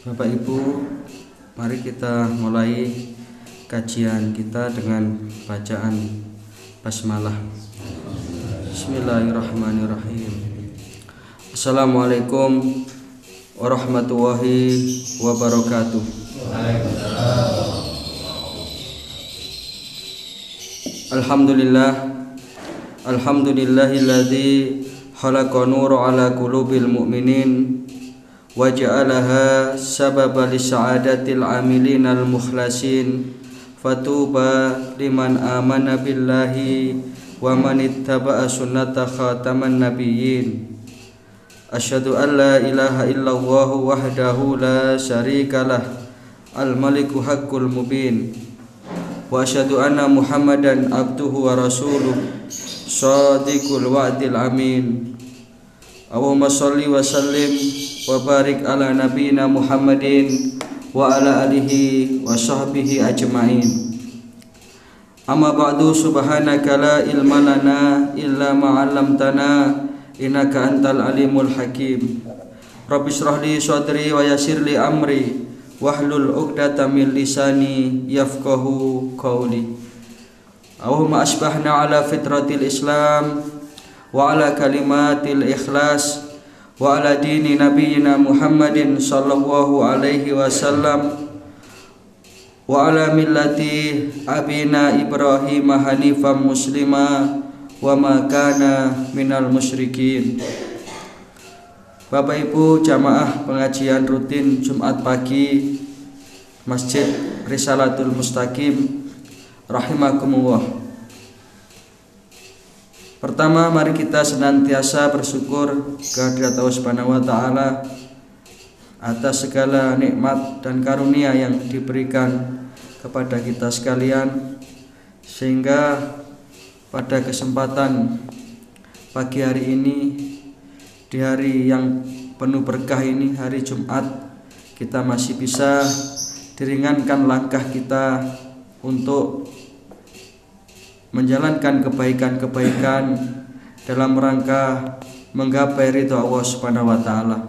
Bapak Ibu, mari kita mulai kajian kita dengan bacaan basmalah. Bismillahirrahmanirrahim. Assalamualaikum warahmatullahi wabarakatuh. Alhamdulillahilladzi khalaqa nura ala qulubil mu'minin wa ja'alaha sababa lisa'adatil amilin al mukhlasin fatuba liman amana billahi wa man ittaba'a sunnata khataman nabiyyin. Asyhadu an la ilaha illallah wahdahu la syarikalah al maliku haqqul mubin wa asyhadu anna muhammadan abduhu wa rasuluh shadiqul wa'dil amin. Allahumma sholli wa sallim wa barik ala nabiyina Muhammadin wa ala alihi wa sahbihi ajma'in. Amma ba'du, subhanaka la ilma lana illa ma 'allamtana innaka antal alimul hakim. Rabbi shrah li sadri wa yassir li amri wahlul 'uqdatam min lisani yafqahu qawli. Allahumma asbahna ala fitratil Islam wa ala kalimatil ikhlas wa ala dini nabiyyina Muhammadin sallallahu alaihi wasallam wa ala millati abina Ibrahim hanifan muslima wa ma kana minal musyrikin. Bapak Ibu jamaah pengajian rutin Jumat pagi Masjid Risalatul Mustaqim rahimakumullah. Pertama, mari kita senantiasa bersyukur kehadirat Allah Subhanahu wa taala atas segala nikmat dan karunia yang diberikan kepada kita sekalian, sehingga pada kesempatan pagi hari ini, di hari yang penuh berkah ini, hari Jumat, kita masih bisa diringankan langkah kita untuk menjalankan kebaikan-kebaikan dalam rangka menggapai ridha Allah Subhanahu wa taala.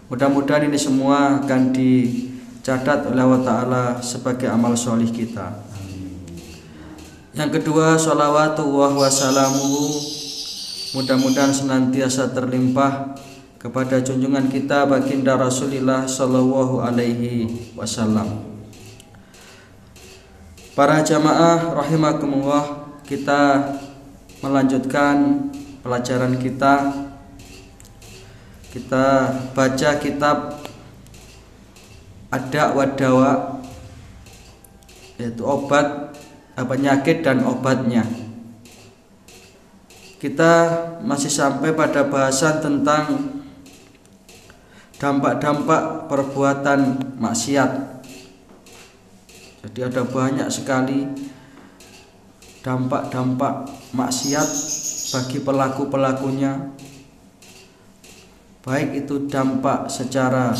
Mudah-mudahan ini semua akan dicatat oleh Allah taala sebagai amal solih kita. Yang kedua, sholawatullah wa salamuhu, mudah-mudahan senantiasa terlimpah kepada junjungan kita baginda Rasulullah sallallahu alaihi wasallam. Para jamaah rahimakumullah, kita melanjutkan pelajaran kita. Kita baca kitab Ad-Da' wa Dawa, yaitu obat, penyakit dan obatnya. Kita masih sampai pada bahasan tentang dampak-dampak perbuatan maksiat. Jadi ada banyak sekali dampak-dampak maksiat bagi pelaku-pelakunya, baik itu dampak secara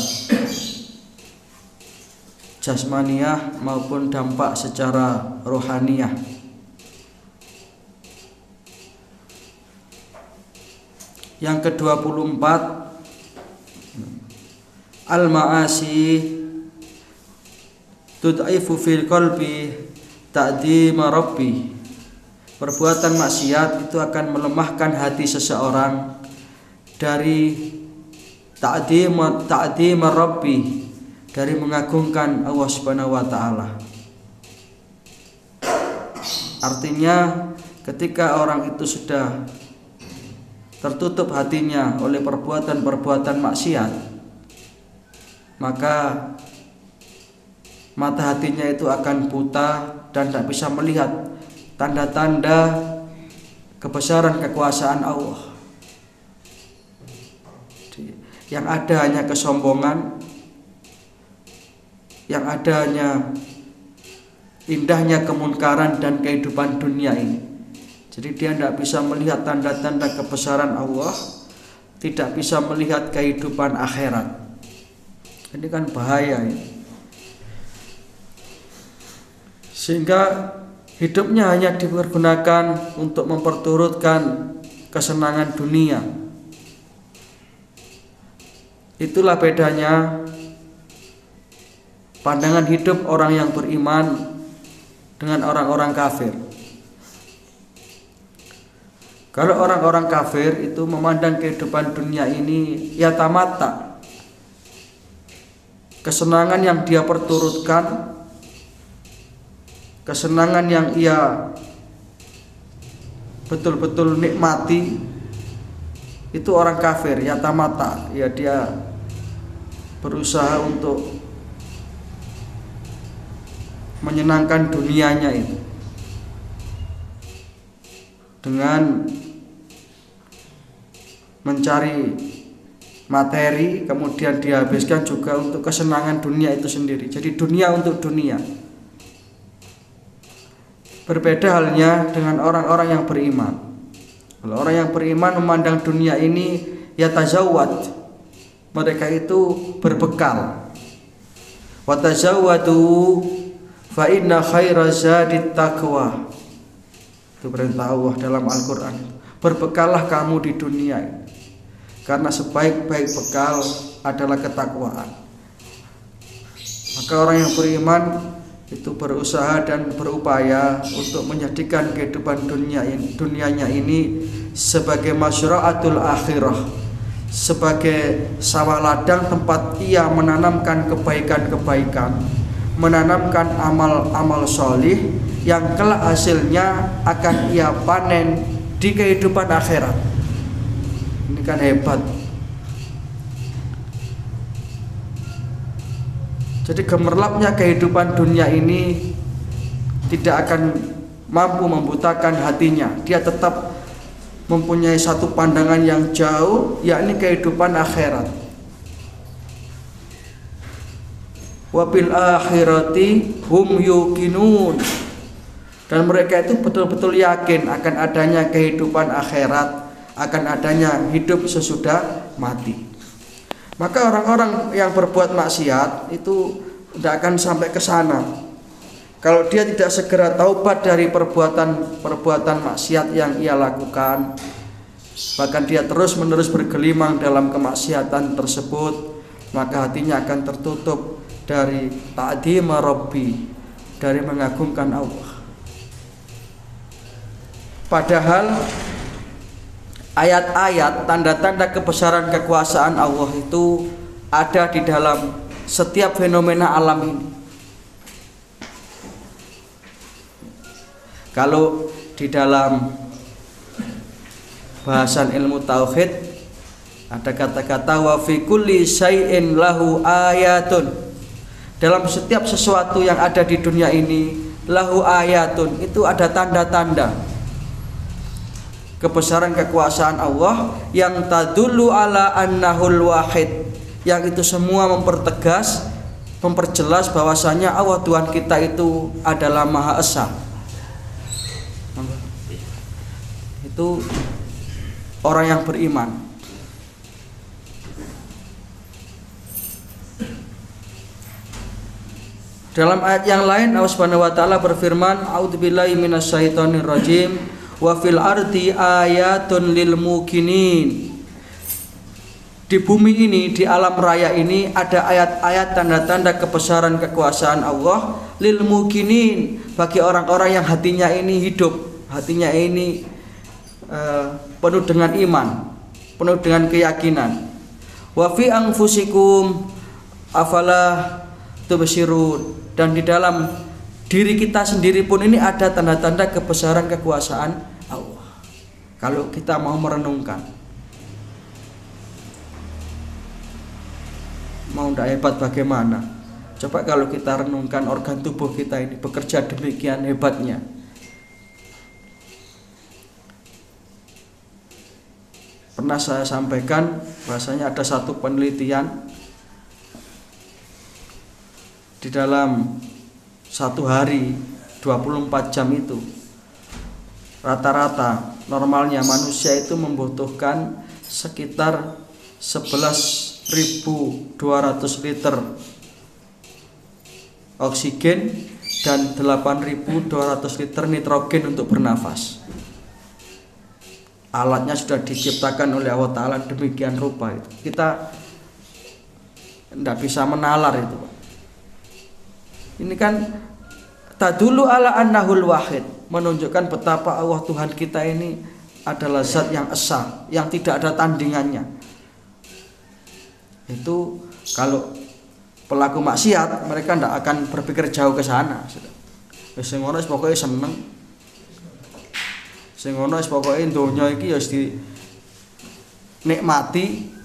jasmaniah maupun dampak secara rohaniah. Yang ke-24, al-ma'asi tud'ifu fil qalbi ta'dhima rabbi. Perbuatan maksiat itu akan melemahkan hati seseorang dari ta'dhima rabbi, dari mengagungkan Allah Subhanahu wa taala. Artinya ketika orang itu sudah tertutup hatinya oleh perbuatan-perbuatan maksiat, maka mata hatinya itu akan buta dan tidak bisa melihat tanda-tanda kebesaran kekuasaan Allah. Yang ada hanya kesombongan, yang ada hanya indahnya kemunkaran dan kehidupan dunia ini. Jadi dia tidak bisa melihat tanda-tanda kebesaran Allah, tidak bisa melihat kehidupan akhirat. Ini kan bahaya ini. Sehingga hidupnya hanya dipergunakan untuk memperturutkan kesenangan dunia. Itulah bedanya pandangan hidup orang yang beriman dengan orang-orang kafir. Kalau orang-orang kafir itu memandang kehidupan dunia ini ya tamata, kesenangan yang dia perturutkan, kesenangan yang ia betul-betul nikmati, itu orang kafir ya tamata, ya dia berusaha untuk menyenangkan dunianya itu dengan mencari materi, kemudian dihabiskan juga untuk kesenangan dunia itu sendiri. Jadi dunia untuk dunia. Berbeda halnya dengan orang-orang yang beriman. Kalau orang yang beriman memandang dunia ini ya tazawwad, mereka itu berbekal. Wa tazawwadu fa inna khaira zadit taqwa. Itu perintah Allah dalam Al-Qur'an. Berbekallah kamu di dunia ini, karena sebaik-baik bekal adalah ketakwaan. Maka orang yang beriman itu berusaha dan berupaya untuk menjadikan kehidupan dunianya ini sebagai masyara'atul akhirah, sebagai sawah ladang tempat ia menanamkan kebaikan-kebaikan, menanamkan amal-amal solih yang kelak hasilnya akan ia panen di kehidupan akhirat. Ini kan hebat. Jadi gemerlapnya kehidupan dunia ini tidak akan mampu membutakan hatinya. Dia tetap mempunyai satu pandangan yang jauh, yakni kehidupan akhirat. Wa bil akhirati hum yuqinun. Dan mereka itu betul-betul yakin akan adanya kehidupan akhirat, akan adanya hidup sesudah mati. Maka orang-orang yang berbuat maksiat itu tidak akan sampai ke sana. Kalau dia tidak segera taubat dari perbuatan maksiat yang ia lakukan, bahkan dia terus-menerus bergelimang dalam kemaksiatan tersebut, maka hatinya akan tertutup dari ta'dhim Rabbi, dari mengagungkan Allah. Padahal ayat-ayat tanda-tanda kebesaran kekuasaan Allah itu ada di dalam setiap fenomena alam ini. Kalau di dalam bahasan ilmu tauhid ada kata-kata wa fi kulli syai'in lahu ayatun. Dalam setiap sesuatu yang ada di dunia ini lahu ayatun, itu ada tanda-tanda kebesaran kekuasaan Allah yang tadullu ala annahul wahid, yang itu semua mempertegas, memperjelas bahwasanya Allah Tuhan kita itu adalah Maha Esa. Itu orang yang beriman. Dalam ayat yang lain Allah Subhanahu wa taala berfirman, a'udzubillahi minasyaitonir rajim, wa fil ardi ayatun lil muqinin. Di bumi ini, di alam raya ini ada ayat-ayat tanda-tanda kebesaran kekuasaan Allah lil muqinin, bagi orang-orang yang hatinya ini hidup, hatinya ini penuh dengan iman, penuh dengan keyakinan. Wa fi anfusikum afala tubsirun. Dan di dalam diri kita sendiri pun ini ada tanda-tanda kebesaran kekuasaan Allah. Kalau kita mau merenungkan, mau tidak hebat bagaimana? Coba kalau kita renungkan organ tubuh kita ini bekerja demikian hebatnya. Pernah saya sampaikan bahasanya ada satu penelitian, di dalam satu hari 24 jam itu rata-rata normalnya manusia itu membutuhkan sekitar 11.200 liter oksigen dan 8.200 liter nitrogen untuk bernafas. Alatnya sudah diciptakan oleh Allah Ta'ala demikian rupa itu. Kita tidak bisa menalar itu, Pak. Ini kan tadulu ala annahul wahid, menunjukkan betapa Allah Tuhan kita ini adalah zat yang esa, yang tidak ada tandingannya. Itu kalau pelaku maksiat mereka tidak akan berpikir jauh ke sana. Sing ngono wis pokoke seneng. Sing ngono wis pokoke donya iki ya wis dinikmati.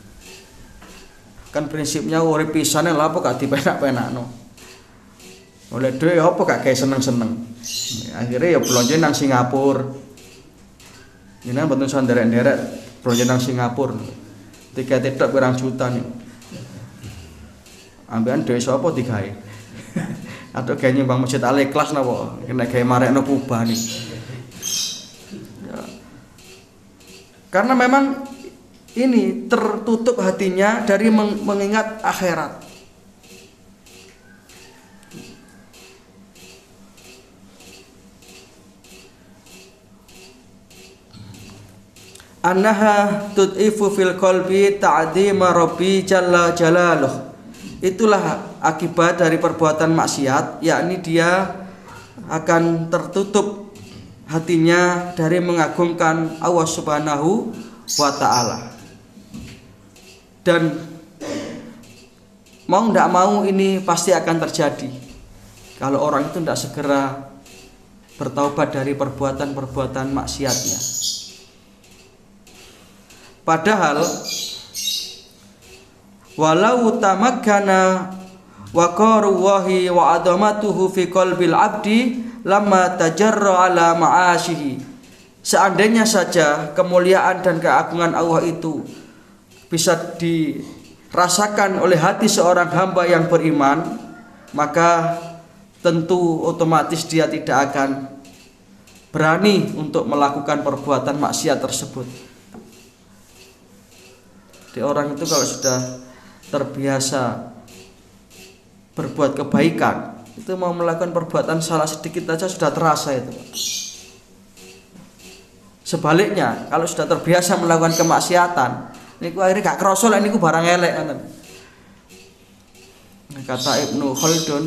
Kan prinsipnya urip pisane lha apa gak dipenak-penakno. Oleh dhewe apa gak gawe seneng-seneng. Akhirnya ya blonjo nang Singapura. Jenengan mboten usah nderek-nderek blonjo nang Singapura. Tiket tok pirang juta nih. Ambekan dhewe sapa digawe? Atau gawe nyumbang Masjid Al-Ikhlas napa? Nek gawe marekno Kubah nih. Ya. Karena memang ini tertutup hatinya dari mengingat akhirat. Annaha tud'ifu fil qalbi ta'dhima rabbi jalla jalaluh. Itulah akibat dari perbuatan maksiat, yakni dia akan tertutup hatinya dari mengagungkan Allah Subhanahu wa taala. Dan mau tidak mau ini pasti akan terjadi kalau orang itu tidak segera bertaubat dari perbuatan-perbuatan maksiatnya. Padahal walau tamakkana waqarullahi wa adamatuhu fi qalbil abdi lamma tajarra ala ma'asyihi. Seandainya saja kemuliaan dan keagungan Allah itu bisa dirasakan oleh hati seorang hamba yang beriman, maka tentu otomatis dia tidak akan berani untuk melakukan perbuatan maksiat tersebut. Jadi orang itu kalau sudah terbiasa berbuat kebaikan, itu mau melakukan perbuatan salah sedikit aja sudah terasa itu. Sebaliknya, kalau sudah terbiasa melakukan kemaksiatan, niku akhirnya gak kerasa lek niku barang elek kan. Kata Ibnu Khaldun,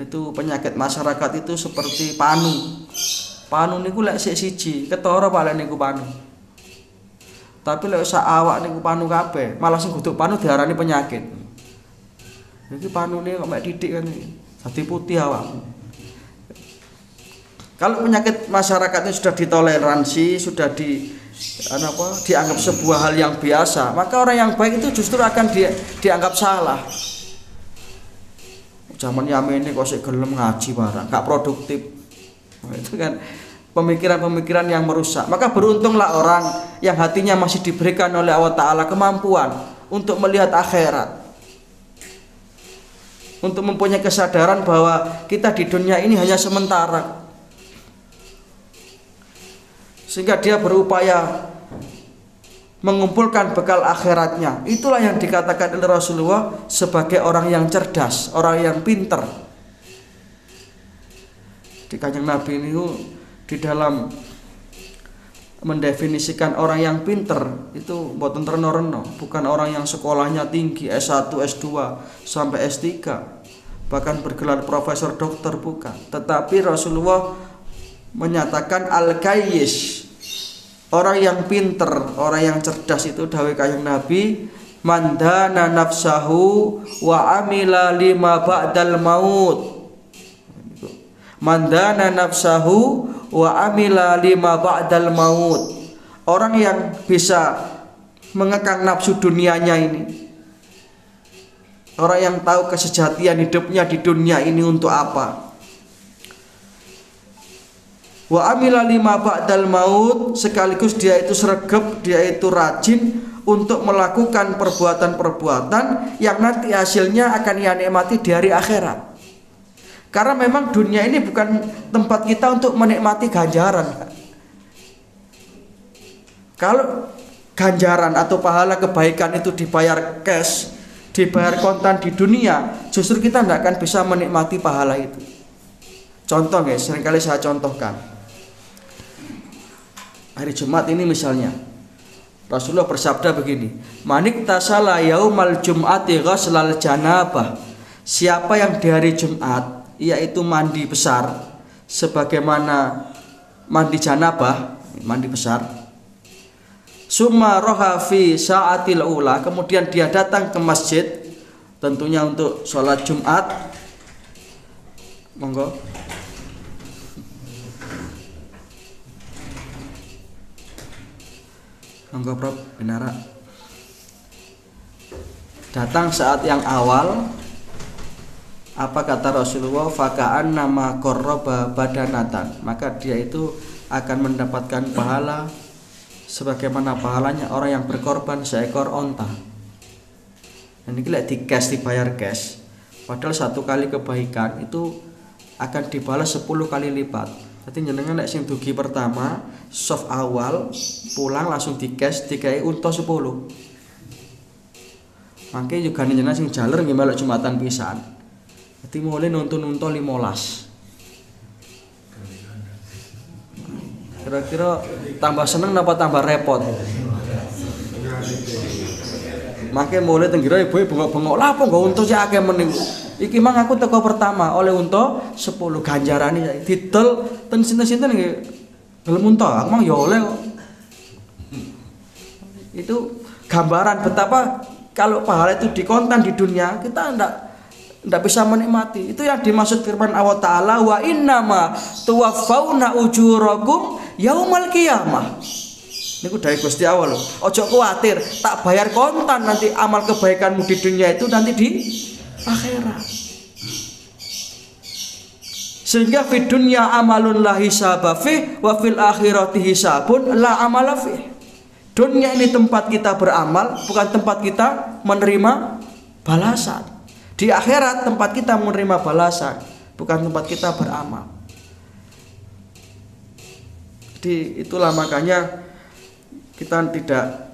itu penyakit masyarakat itu seperti panu. Panu niku lek sik siji, ketara paling niku panu. Tapi lek sak awak niku panu kabeh, malah sing kudu panu diarani penyakit. Iki panune kok mek titik kan iki. Dadi putih awakmu. Kalau penyakit masyarakatnya sudah ditoleransi, sudah dianggap sebuah hal yang biasa, maka orang yang baik itu justru akan dianggap salah. Zaman Yamin ini kok sik gelem ngaji barang, gak produktif. Itu kan pemikiran-pemikiran yang merusak. Maka beruntunglah orang yang hatinya masih diberikan oleh Allah Ta'ala kemampuan untuk melihat akhirat, untuk mempunyai kesadaran bahwa kita di dunia ini hanya sementara, sehingga dia berupaya mengumpulkan bekal akhiratnya. Itulah yang dikatakan oleh Rasulullah sebagai orang yang cerdas, orang yang pinter. Di Kanjeng Nabi ini di dalam mendefinisikan orang yang pinter itu mboten reno-reno, bukan orang yang sekolahnya tinggi S1, S2 sampai S3, bahkan bergelar profesor dokter, bukan. Tetapi Rasulullah menyatakan al-qayyis, orang yang pinter, orang yang cerdas itu dawuh Kanjeng Nabi, mandana nafsahu wa amila lima ba'dal maut. Mandana nafsahu wa amila lima ba'dal maut. Orang yang bisa mengekang nafsu dunianya ini, orang yang tahu kesejatian hidupnya di dunia ini untuk apa. Wa amila lima ba'dal maut, sekaligus dia itu sregep, dia itu rajin untuk melakukan perbuatan-perbuatan yang nanti hasilnya akan ia nikmati di hari akhirat. Karena memang dunia ini bukan tempat kita untuk menikmati ganjaran. Kalau ganjaran atau pahala kebaikan itu dibayar cash, dibayar kontan di dunia, justru kita tidak akan bisa menikmati pahala itu. Contoh guys, seringkali saya contohkan. Hari Jumat ini misalnya, Rasulullah bersabda begini, manik tasala yaumal jum'ati ghaslal janabah. Siapa yang di hari Jumat yaitu mandi besar sebagaimana mandi janabah, mandi besar. Summa roha fi sa'atil ula, kemudian dia datang ke masjid, tentunya untuk sholat Jumat. Monggo. Monggo Prof, Binara. Datang saat yang awal, apa kata Rasulullah, faka'an nama korroba badanatan, maka dia itu akan mendapatkan pahala sebagaimana pahalanya orang yang berkorban seekor onta. Dan ini di cash, dibayar cash, padahal satu kali kebaikan itu akan dibalas 10 kali lipat. Jadi jenengan nek sing dugi pertama soft awal pulang langsung di cash dikai unta 10. Mangke juga jenengan sing jaler nggih melok Jumatan pisan. Dadi mulai nonton unta 15. Kira-kira tambah seneng napa tambah repot? Mangke mulai tenggira ibu bengok-bengok lah apa nggo unta sik akeh men niku. Iki mang aku teko pertama oleh unta 10 ganjarane didol ten sinten-sinten nggih gelem unta, aku mang ya oleh kok. Itu gambaran betapa kalau pahala itu dikontan di dunia kita ndak bisa menikmati. Itu yang dimaksud firman Allah Ta'ala, wa innama tuwaffawna ujurakum yaumal qiyamah. Niku dari Gusti Allah lho. Ojo kuwatir, tak bayar kontan nanti amal kebaikanmu di dunia itu nanti di akhirat. Sehingga di dunia amalun la hisaba fi wa fil akhirati hisabun la amala fi. Dunia ini tempat kita beramal, bukan tempat kita menerima balasan. Di akhirat tempat kita menerima balasan, bukan tempat kita beramal. Jadi itulah makanya kita tidak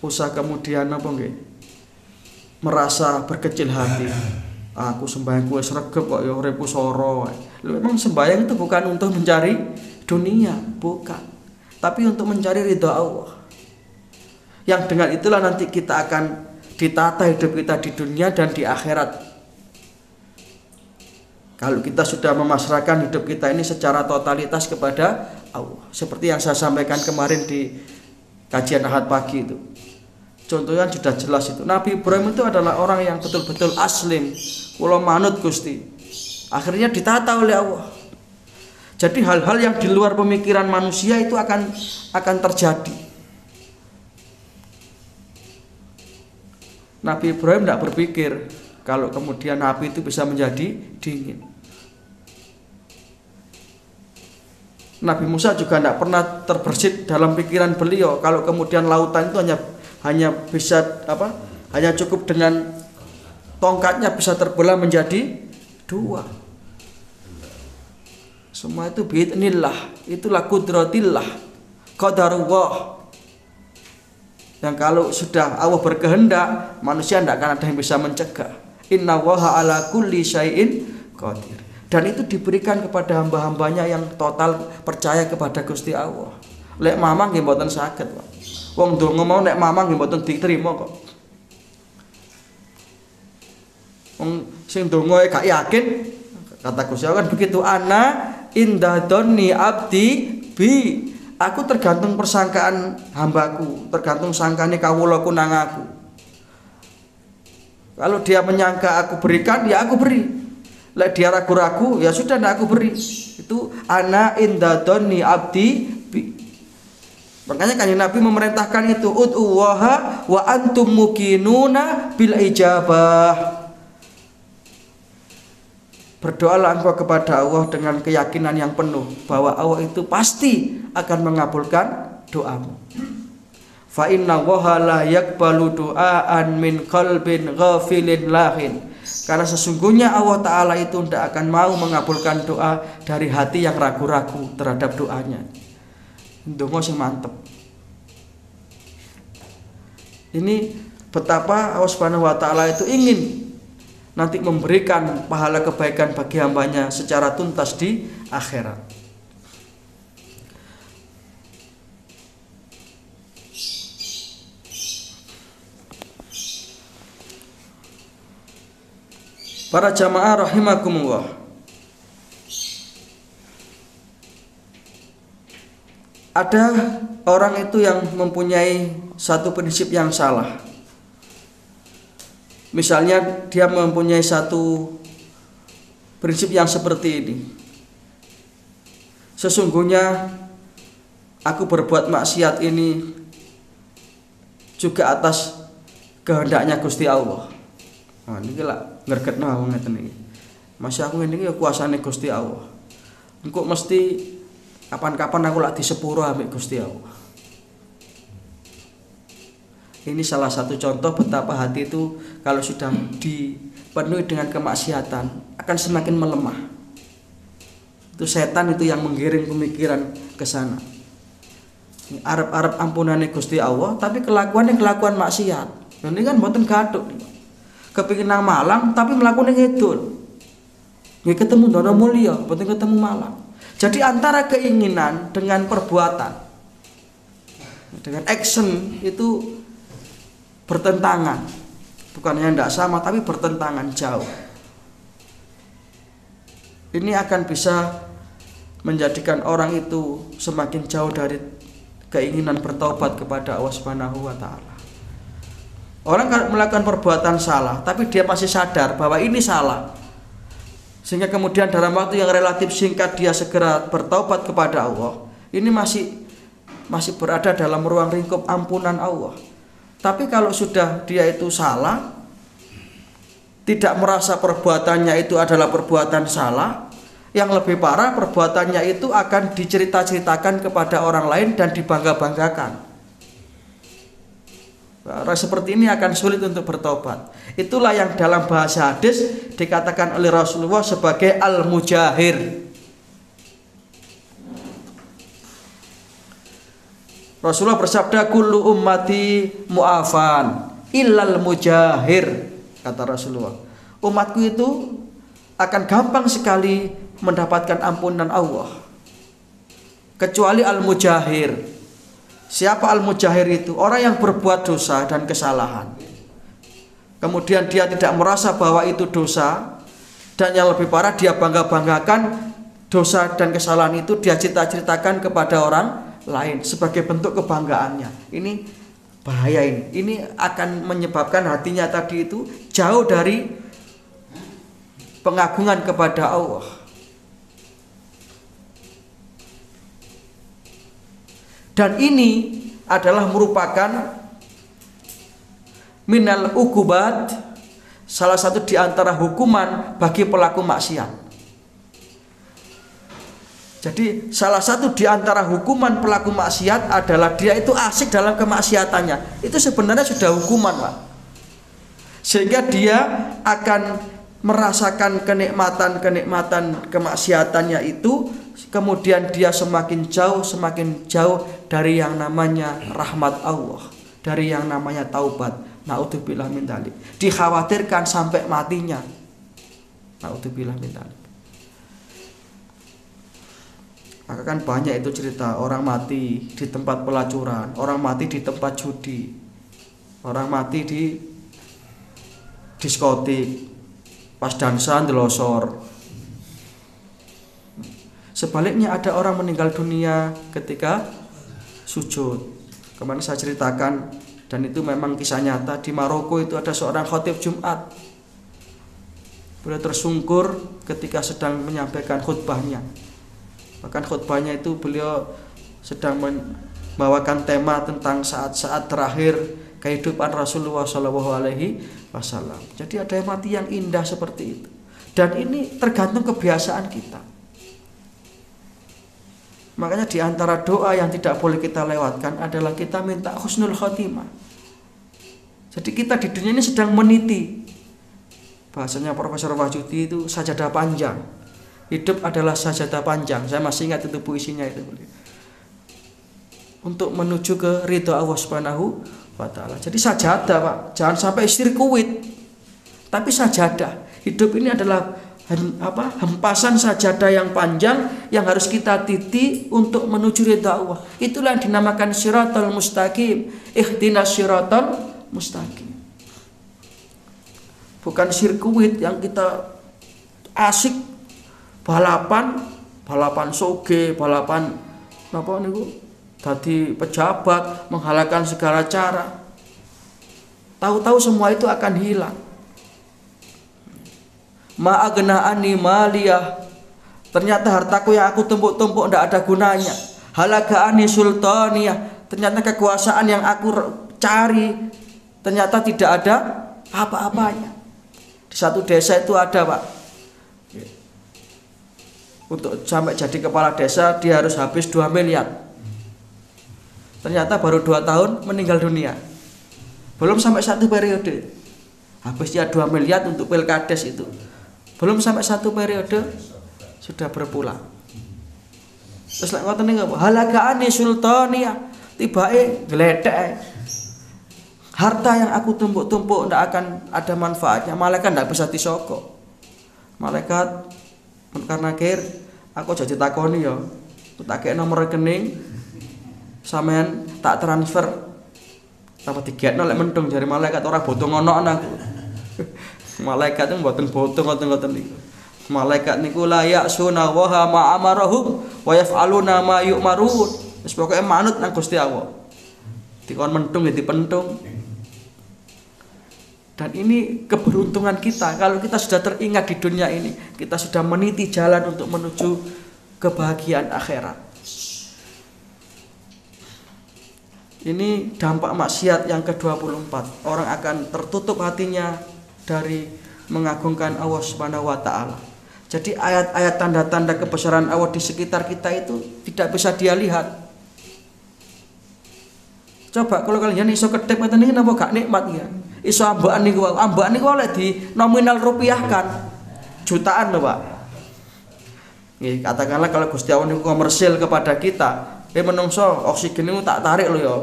usah kemudian apa nggih merasa berkecil hati. Aku sembahyang wis sregep kok ya uripku soro. Memang sembahyang itu bukan untuk mencari dunia, bukan. Tapi untuk mencari ridha Allah. Yang dengan itulah nanti kita akan ditata hidup kita di dunia dan di akhirat. Kalau kita sudah memasrahkan hidup kita ini secara totalitas kepada Allah, seperti yang saya sampaikan kemarin di kajian Ahad pagi itu. Contohnya sudah jelas itu. Nabi Ibrahim itu adalah orang yang betul-betul aslim, kula manut Gusti. Akhirnya ditata oleh Allah. Jadi hal-hal yang di luar pemikiran manusia itu akan terjadi. Nabi Ibrahim tidak berpikir kalau kemudian api itu bisa menjadi dingin. Nabi Musa juga tidak pernah terbersit dalam pikiran beliau kalau kemudian lautan itu hanya bisa hanya cukup dengan tongkatnya bisa terbelah menjadi 2. Semua itu biidznillah, itulah qudratillah, qadarullah. Yang kalau sudah Allah berkehendak, manusia tidak akan ada yang bisa mencegah. Innallaha ala kulli syai'in qadir. Dan itu diberikan kepada hamba-hambanya yang total percaya kepada Gusti Allah. Lek mamang nggih mboten saged, Pak. Wong ndonga mau nek mamang nggih mboten diterima kok. Wong sing ndonga gak yakin, kata Gusti Allah kan begitu, ana indadoni abdi bi. Aku tergantung persangkaan hambaku, tergantung sangkane kawulaku nang aku. Kalau dia menyangka aku berikan, ya aku beri. Lek dia ragu-ragu, ya sudah ndak aku beri. Itu ana indadoni abdi bi. Makanya Kanjeng Nabi memerintahkan itu, ud'uwaha wa antum muqinuna bil ijabah. Berdoalah engkau kepada Allah dengan keyakinan yang penuh bahwa Allah itu pasti akan mengabulkan doamu. Fa inna Allaha la yaqbalu du'aan min qalbin ghafilin lahin. Karena sesungguhnya Allah Ta'ala itu tidak akan mau mengabulkan doa dari hati yang ragu-ragu terhadap doanya. Ndonga sing mantep. Ini betapa Allah Subhanahu wa Ta'ala itu ingin nanti memberikan pahala kebaikan bagi hambanya secara tuntas di akhirat. Para jamaah rahimakumullah, ada orang itu yang mempunyai satu prinsip yang salah. Misalnya dia mempunyai satu prinsip yang seperti ini: sesungguhnya aku berbuat maksiat ini juga atas kehendaknya Gusti Allah. Nah, ini lah ngergetno aku ngeten iki. Masih aku ngene iki ya kuasane Gusti Allah. Engko mesti kapan-kapan aku lak disepuro ambek Gusti Allah. Ini salah satu contoh betapa hati itu kalau sudah dipenuhi dengan kemaksiatan akan semakin melemah. Itu setan itu yang menggiring pemikiran ke sana. Arep-arep ampunane Gusti Allah tapi kelakuannya kelakuan maksiat. Ini kan mboten gathuk. Kepingin nang Malang tapi melakukan ngidul. Nggih ketemu Dono Mulya, mboten ketemu Malang. Jadi antara keinginan dengan perbuatan, dengan action itu bertentangan. Bukannya tidak sama tapi bertentangan jauh. Ini akan bisa menjadikan orang itu semakin jauh dari keinginan bertaubat kepada Allah Subhanahu wa taala. Orang melakukan perbuatan salah tapi dia masih sadar bahwa ini salah, sehingga kemudian dalam waktu yang relatif singkat dia segera bertaubat kepada Allah. Ini masih berada dalam ruang lingkup ampunan Allah. Tapi kalau sudah dia itu salah, tidak merasa perbuatannya itu adalah perbuatan salah, yang lebih parah perbuatannya itu akan dicerita-ceritakan kepada orang lain dan dibangga-banggakan. Orang seperti ini akan sulit untuk bertobat. Itulah yang dalam bahasa hadis dikatakan oleh Rasulullah sebagai al-mujahir. Rasulullah bersabda, kullu ummati mu'afan illal mujahir, kata Rasulullah. Umatku itu akan gampang sekali mendapatkan ampunan Allah kecuali al-mujahir. Siapa al-mujahir itu? Orang yang berbuat dosa dan kesalahan, kemudian dia tidak merasa bahwa itu dosa, dan yang lebih parah dia bangga-banggakan dosa dan kesalahan itu, dia cerita-ceritakan kepada orang lain sebagai bentuk kebanggaannya. Ini bahaya ini. Ini akan menyebabkan hatinya tadi itu jauh dari pengagungan kepada Allah. Dan ini adalah merupakan minal uqubat, salah satu di antara hukuman bagi pelaku maksiat. Jadi salah satu di antara hukuman pelaku maksiat adalah dia itu asik dalam kemaksiatannya. Itu sebenarnya sudah hukuman, Pak. Sehingga dia akan merasakan kenikmatan kemaksiatannya itu, kemudian dia semakin jauh dari yang namanya rahmat Allah, dari yang namanya taubat. Naudzubillah min dzalik. Dikhawatirkan sampai matinya. Naudzubillah min dzalik. Maka kan banyak itu cerita orang mati di tempat pelacuran, orang mati di tempat judi, orang mati di diskotik, pas dansa ndelosor. Sebaliknya ada orang meninggal dunia ketika sujud. Kemarin saya ceritakan, dan itu memang kisah nyata, di Maroko itu ada seorang khotib Jumat. Beliau tersungkur ketika sedang menyampaikan khutbahnya. Bahkan khutbahnya itu beliau sedang membawakan tema tentang saat-saat terakhir kehidupan Rasulullah SAW. Jadi ada mati yang indah seperti itu. Dan ini tergantung kebiasaan kita. Makanya di antara doa yang tidak boleh kita lewatkan adalah kita minta husnul khotimah. Jadi kita di dunia ini sedang meniti. Bahasanya Profesor Wahyudi itu sajadah panjang. Hidup adalah sajadah panjang. Saya masih ingat itu puisinya itu. Untuk menuju ke ridha Allah Subhanahu wa taala. Jadi sajadah, Pak. Jangan sampai sirkuit. Tapi sajadah. Hidup ini adalah hempasan sajadah yang panjang yang harus kita titi untuk menuju ridha Allah. Itulah yang dinamakan syiratal mustaqim. Ihdinas syiratal mustaqim. bukan sirkuit yang kita asik balapan soge, balapan apa niku dadi pejabat, menghalalkan segala cara. Tahu-tahu semua itu akan hilang. Ma'aghna'ani maliyah, ternyata hartaku yang aku tumpuk-tumpuk tidak ada gunanya. Halaka'ani sultaniyah, ternyata kekuasaan yang aku cari ternyata tidak ada apa-apanya. Di satu desa itu ada, Pak, untuk sampai jadi kepala desa dia harus habis 2 miliar. Ternyata baru 2 tahun meninggal dunia. Belum sampai 1 periode habisnya 2 miliar untuk pilkades itu. Belum sampai 1 periode sudah berpulang. Terus lek ngoten niku halaka'ani sultaniyah, tibake gledek. Harta yang aku tumpuk-tumpuk tidak akan ada manfaatnya. Malaikat tidak bisa disogok. Malaikat karena akhir aku jadi takoni ya. Tak kek nomor rekening sampean tak transfer. Apa digekno lek mentung jare malaikat ora boto ngono aku. Malaikat itu mboten boto ngoten-ngoten niku. Malaikat niku la ya'suna wa ma amarahum wa yaf'aluna ma yu'marun. Wis pokoke manut nang Gusti Allah. Dikon mentung ya dipentung. Dan ini keberuntungan kita kalau kita sudah teringat di dunia ini, kita sudah meniti jalan untuk menuju kebahagiaan akhirat. Ini dampak maksiat yang ke-24. Orang akan tertutup hatinya dari mengagungkan Allah Subhanahu wa taala. Jadi ayat-ayat tanda-tanda kebesaran Allah di sekitar kita itu tidak bisa dia lihat. Coba kalau kalian iso kedep ngoten niki napa gak nikmat ya? Iso ambakan niku oleh di nominal rupiahkan jutaan lho, Pak. Nggih, katakanlah kalau Gusti Allah niku komersil kepada kita, menungso oksigen niku tak tarik lho ya.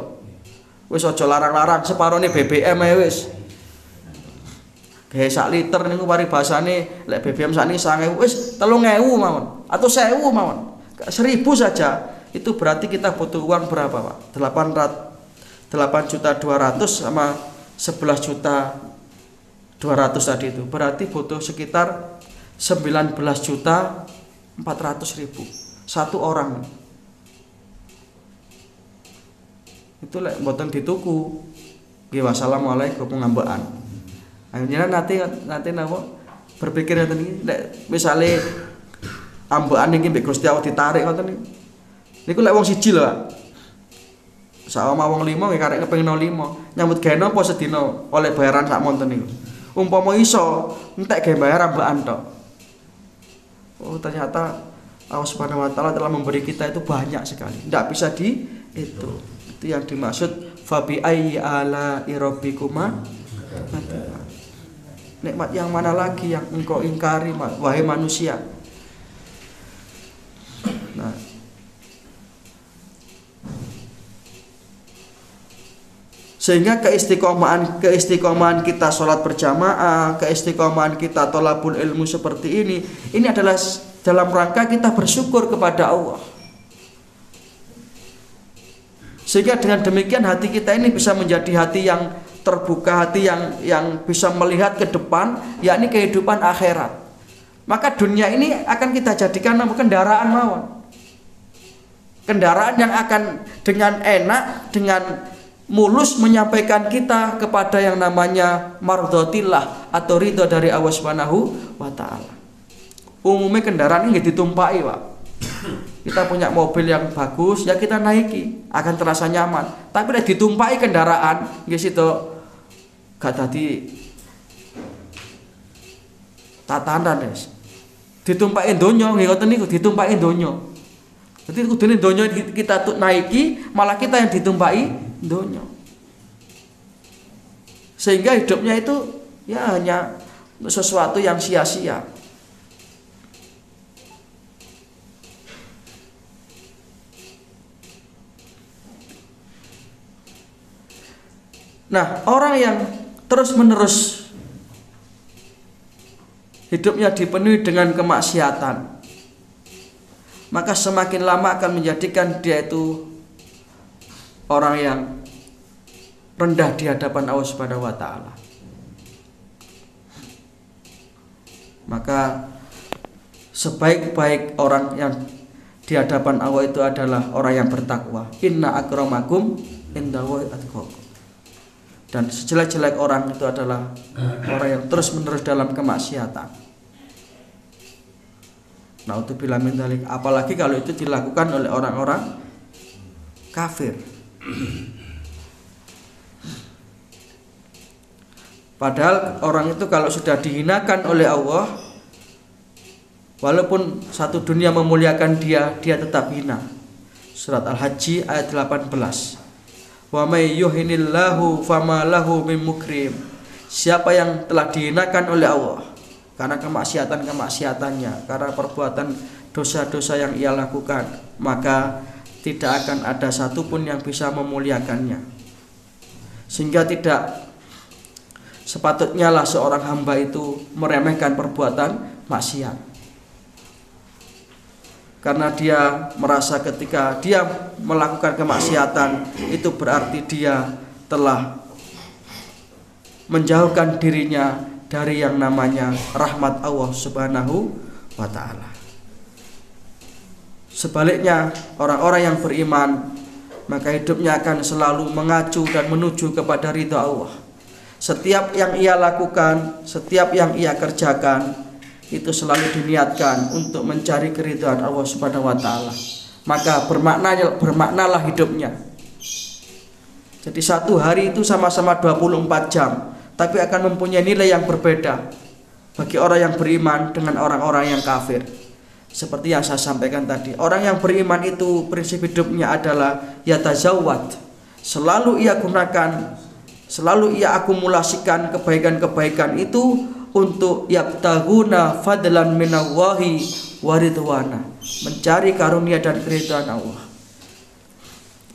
Wis aja larang-larang separone BBM ae wis. Gawe sak liter niku paribasane lek BBM sakniki 9.000 wis 3.000 mawon atau 1.000 mawon. 1.000 saja itu berarti kita butuh uang berapa, Pak? 8.200.000 sama 11.200.000 tadi itu. Berarti butuh sekitar 19.400.000 satu orang. Itu lek mboten dituku. Nggih, wassalamualaikum pengambekan. Akhirnya nanti napa berpikir ngoten iki lek misale ambekan iki mbek Gusti Allah ditarik ngoten niku. Niku lek wong siji lho, Pak. Sawama wong 5 nggih karek kepengin 5. Nyambut gawe napa sedina oleh bayaran sak monten niku. Umpama iso entek gawe bayar ambekan tok. Oh, ternyata Allah Subhanahu wa taala telah memberi kita itu banyak sekali. Tidak bisa dihitung. Itu yang dimaksud fa bi ayyi ala rabbikuma. Nikmat yang mana lagi yang engkau ingkari wahai manusia? Nah, sehingga keistiqomahan kita sholat berjamaah, keistiqomahan kita thalabul ilmu seperti ini adalah dalam rangka kita bersyukur kepada Allah. Sehingga dengan demikian hati kita ini bisa menjadi hati yang terbuka, hati yang bisa melihat ke depan, yakni kehidupan akhirat. Maka dunia ini akan kita jadikan kendaraan mawon. Kendaraan yang akan dengan enak, dengan mulus menyampaikan kita kepada yang namanya mardhatillah atau ridho dari Allah Subhanahu wa taala. Umumnya kendaraan ini ditumpaki, Pak. Kita punya mobil yang bagus, ya kita naiki, akan terasa nyaman. Tapi nek ditumpaki kendaraan, nggih situ gak dadi tatanan, Des. Ditumpaki donya, nggih ngoten niku, ditumpaki donya. Jadi kudune donya kita naiki, malah kita yang ditumpaki donya. Sehingga hidupnya itu ya hanya sesuatu yang sia-sia. Nah, orang yang terus-menerus hidupnya dipenuhi dengan kemaksiatan, maka semakin lama akan menjadikan dia itu orang yang rendah di hadapan Allah Subhanahu wa taala. Maka sebaik-baik orang yang di hadapan Allah itu adalah orang yang bertakwa. Inna akramakum indallahi atqakum. Dan sejelek-jelek orang itu adalah orang yang terus-menerus dalam kemaksiatan. Naudzubillah min dzalik. Apalagi kalau itu dilakukan oleh orang-orang kafir. Padahal orang itu kalau sudah dihinakan oleh Allah, walaupun satu dunia memuliakan dia tetap hina. Surat Al-Hajj ayat 18. Wa may yuhinillahu fama lahu min mukrim. Siapa yang telah dihinakan oleh Allah karena kemaksiatan-kemaksiatannya, karena perbuatan dosa-dosa yang ia lakukan, maka tidak akan ada satupun yang bisa memuliakannya. Sehingga tidak sepatutnya lah seorang hamba itu meremehkan perbuatan maksiat. Karena dia merasa ketika dia melakukan kemaksiatan itu berarti dia telah menjauhkan dirinya dari yang namanya rahmat Allah Subhanahu wa ta'ala. Sebaliknya, orang-orang yang beriman maka hidupnya akan selalu mengacu dan menuju kepada ridha Allah. Setiap yang ia lakukan, setiap yang ia kerjakan itu selalu diniatkan untuk mencari keridhaan Allah Subhanahu wa ta'ala. Maka bermaknalah hidupnya. Jadi satu hari itu sama-sama 24 jam, tapi akan mempunyai nilai yang berbeda bagi orang yang beriman dengan orang-orang yang kafir. Seperti yang saya sampaikan tadi, orang yang beriman itu prinsip hidupnya adalah yatazawwad. Selalu ia gunakan, selalu ia akumulasikan kebaikan-kebaikan itu untuk yabtaguna fadlan minallahi waridwana, mencari karunia dan keridhaan Allah.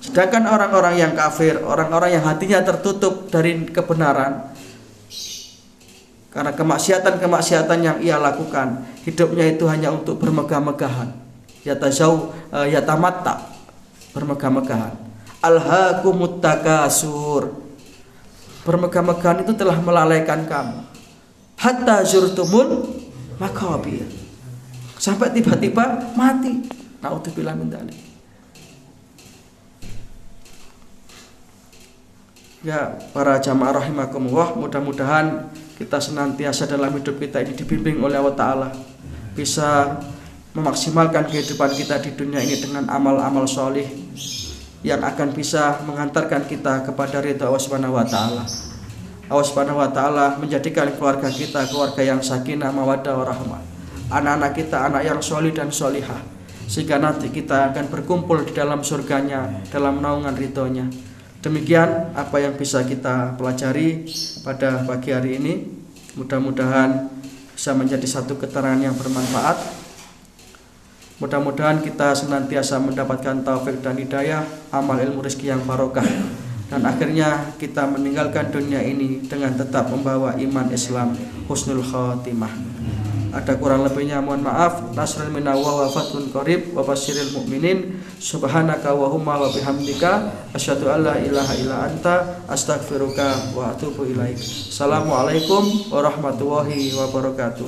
Sedangkan orang-orang yang kafir, orang-orang yang hatinya tertutup dari kebenaran karena kemaksiatan-kemaksiatan yang ia lakukan, hidupnya itu hanya untuk bermegah-megahan, yatamatta, bermegah-megahan. Alhaakumut takasur, bermegah-megahan itu telah melalaikan kamu. Hatta zurtumul maqabir, sampai tiba-tiba mati. Naudzubillah min dzalik. Ya, para jamaah rahimakumullah, mudah-mudahan kita senantiasa dalam hidup kita ini dibimbing oleh Allah Ta'ala, bisa memaksimalkan kehidupan kita di dunia ini dengan amal-amal solih yang akan bisa mengantarkan kita kepada ridha Allah Subhanahu wa ta'ala. Allah Subhanahu wa ta'ala menjadikan keluarga kita keluarga yang sakinah, mawaddah, warahmah. Anak-anak kita anak yang solih dan solihah, sehingga nanti kita akan berkumpul di dalam surganya, dalam naungan ridhonya. Demikian apa yang bisa kita pelajari pada pagi hari ini. Mudah-mudahan bisa menjadi satu keterangan yang bermanfaat. Mudah-mudahan kita senantiasa mendapatkan taufik dan hidayah, amal ilmu rezeki yang barokah, dan akhirnya kita meninggalkan dunia ini dengan tetap membawa iman Islam, husnul khatimah. Ada kurang lebihnya mohon maaf. Nasrul minallah wa fathun qarib wa basyiril mu'minin. Subhanaka wa humma wa bihamdika asyhadu an la ilaha illa anta astaghfiruka wa atubu ilaik. Assalamualaikum warahmatullahi wabarakatuh.